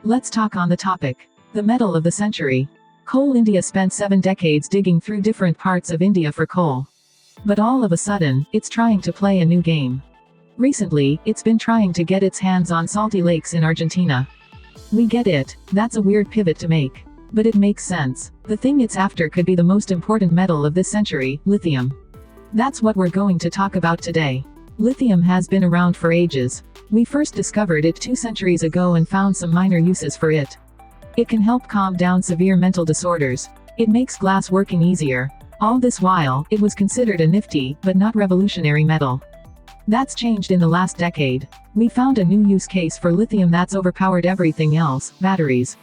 Let's talk on the topic. The metal of the century. Coal. India spent 7 decades digging through different parts of India for coal. But all of a sudden, it's trying to play a new game. Recently, it's been trying to get its hands on salty lakes in Argentina. We get it, that's a weird pivot to make. But it makes sense. The thing it's after could be the most important metal of this century, lithium. That's what we're going to talk about today. Lithium has been around for ages. We first discovered it 2 centuries ago and found some minor uses for it. It can help calm down severe mental disorders. It makes glass working easier. All this while, it was considered a nifty, but not revolutionary metal. That's changed in the last decade. We found a new use case for lithium that's overpowered everything else, batteries.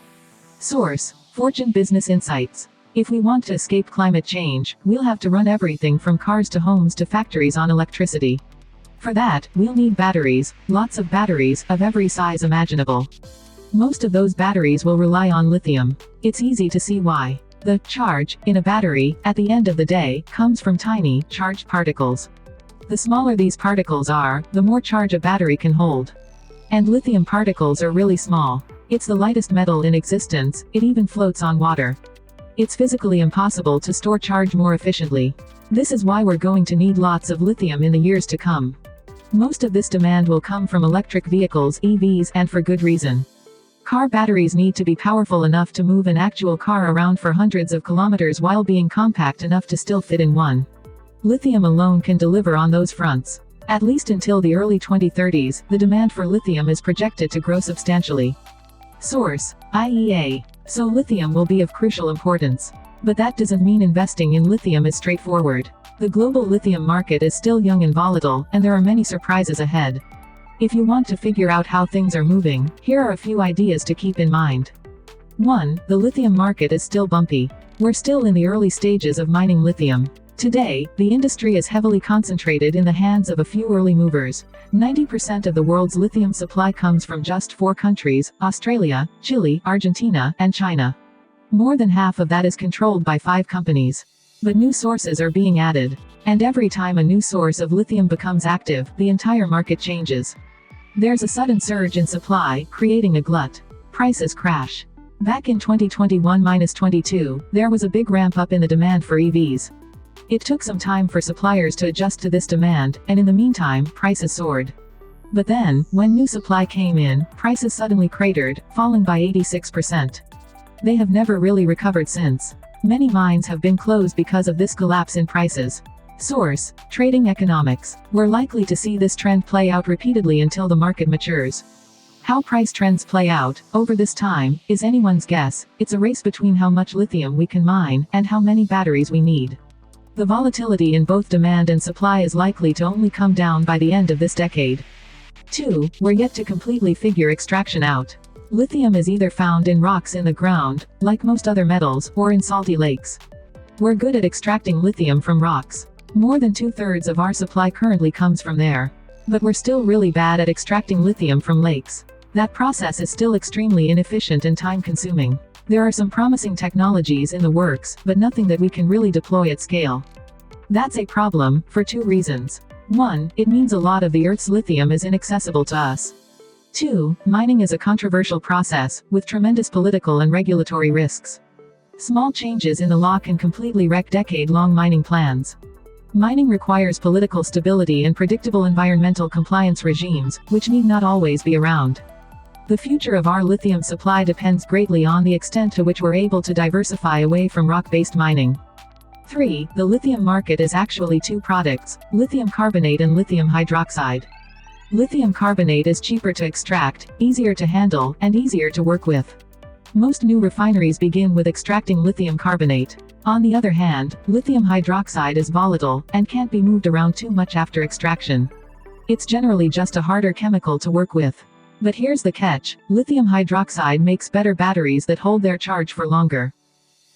Source: Fortune Business Insights. If we want to escape climate change, we'll have to run everything from cars to homes to factories on electricity. For that, we'll need batteries, lots of batteries, of every size imaginable. Most of those batteries will rely on lithium. It's easy to see why. The charge in a battery, at the end of the day, comes from tiny, charged particles. The smaller these particles are, the more charge a battery can hold. And lithium particles are really small. It's the lightest metal in existence, it even floats on water. It's physically impossible to store charge more efficiently. This is why we're going to need lots of lithium in the years to come. Most of this demand will come from electric vehicles, EVs, and for good reason. Car batteries need to be powerful enough to move an actual car around for hundreds of kilometers while being compact enough to still fit in one. Lithium alone can deliver on those fronts. At least until the early 2030s, the demand for lithium is projected to grow substantially. Source: IEA. So lithium will be of crucial importance. But that doesn't mean investing in lithium is straightforward. The global lithium market is still young and volatile, and there are many surprises ahead. If you want to figure out how things are moving, here are a few ideas to keep in mind. 1. The lithium market is still bumpy. We're still in the early stages of mining lithium. Today, the industry is heavily concentrated in the hands of a few early movers. 90% of the world's lithium supply comes from just 4 countries: Australia, Chile, Argentina, and China. More than half of that is controlled by 5 companies. But new sources are being added. And every time a new source of lithium becomes active, the entire market changes. There's a sudden surge in supply, creating a glut. Prices crash. Back in 2021-22, there was a big ramp up in the demand for EVs. It took some time for suppliers to adjust to this demand, and in the meantime, prices soared. But then, when new supply came in, prices suddenly cratered, falling by 86%. They have never really recovered since. Many mines have been closed because of this collapse in prices. Source: Trading Economics. We're likely to see this trend play out repeatedly until the market matures. How price trends play out, over this time, is anyone's guess. It's a race between how much lithium we can mine, and how many batteries we need. The volatility in both demand and supply is likely to only come down by the end of this decade. 2. We're yet to completely figure extraction out. Lithium is either found in rocks in the ground, like most other metals, or in salty lakes. We're good at extracting lithium from rocks. More than 2/3 of our supply currently comes from there. But we're still really bad at extracting lithium from lakes. That process is still extremely inefficient and time-consuming. There are some promising technologies in the works, but nothing that we can really deploy at scale. That's a problem, for 2 reasons. 1. It means a lot of the Earth's lithium is inaccessible to us. 2. Mining is a controversial process, with tremendous political and regulatory risks. Small changes in the law can completely wreck decade-long mining plans. Mining requires political stability and predictable environmental compliance regimes, which need not always be around. The future of our lithium supply depends greatly on the extent to which we're able to diversify away from rock-based mining. 3. The lithium market is actually 2 products: lithium carbonate and lithium hydroxide. Lithium carbonate is cheaper to extract, easier to handle, and easier to work with. Most new refineries begin with extracting lithium carbonate. On the other hand, lithium hydroxide is volatile, and can't be moved around too much after extraction. It's generally just a harder chemical to work with. But here's the catch: lithium hydroxide makes better batteries that hold their charge for longer.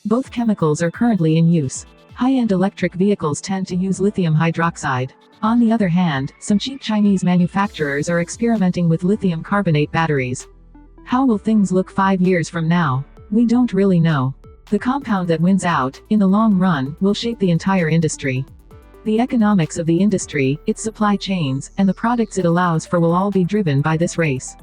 Both chemicals are currently in use. High-end electric vehicles tend to use lithium hydroxide. On the other hand, some cheap Chinese manufacturers are experimenting with lithium carbonate batteries. How will things look 5 years from now? We don't really know. The compound that wins out, in the long run, will shape the entire industry. The economics of the industry, its supply chains, and the products it allows for will all be driven by this race.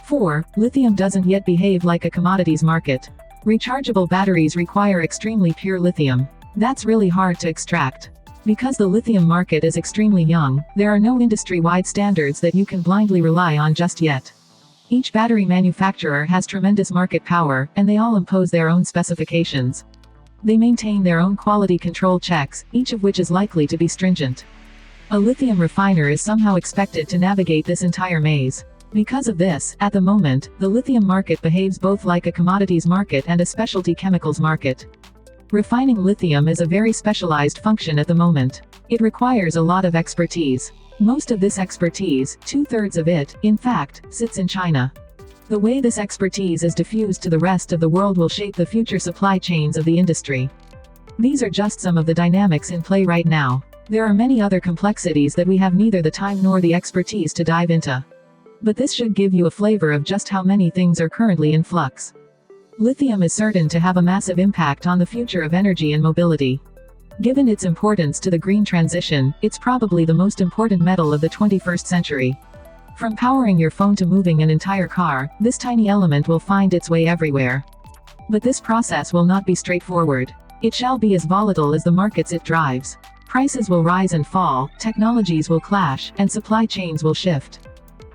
4. Lithium doesn't yet behave like a commodities market. Rechargeable batteries require extremely pure lithium. That's really hard to extract. Because the lithium market is extremely young, there are no industry-wide standards that you can blindly rely on just yet. Each battery manufacturer has tremendous market power, and they all impose their own specifications. They maintain their own quality control checks, each of which is likely to be stringent. A lithium refiner is somehow expected to navigate this entire maze. Because of this, at the moment, the lithium market behaves both like a commodities market and a specialty chemicals market. Refining lithium is a very specialized function at the moment. It requires a lot of expertise. Most of this expertise, 2/3 of it, in fact, sits in China. The way this expertise is diffused to the rest of the world will shape the future supply chains of the industry. These are just some of the dynamics in play right now. There are many other complexities that we have neither the time nor the expertise to dive into. But this should give you a flavor of just how many things are currently in flux. Lithium is certain to have a massive impact on the future of energy and mobility. Given its importance to the green transition, it's probably the most important metal of the 21st century. From powering your phone to moving an entire car, this tiny element will find its way everywhere. But this process will not be straightforward. It shall be as volatile as the markets it drives. Prices will rise and fall, technologies will clash, and supply chains will shift.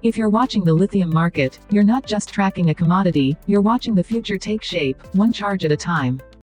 If you're watching the lithium market, you're not just tracking a commodity, you're watching the future take shape, one charge at a time.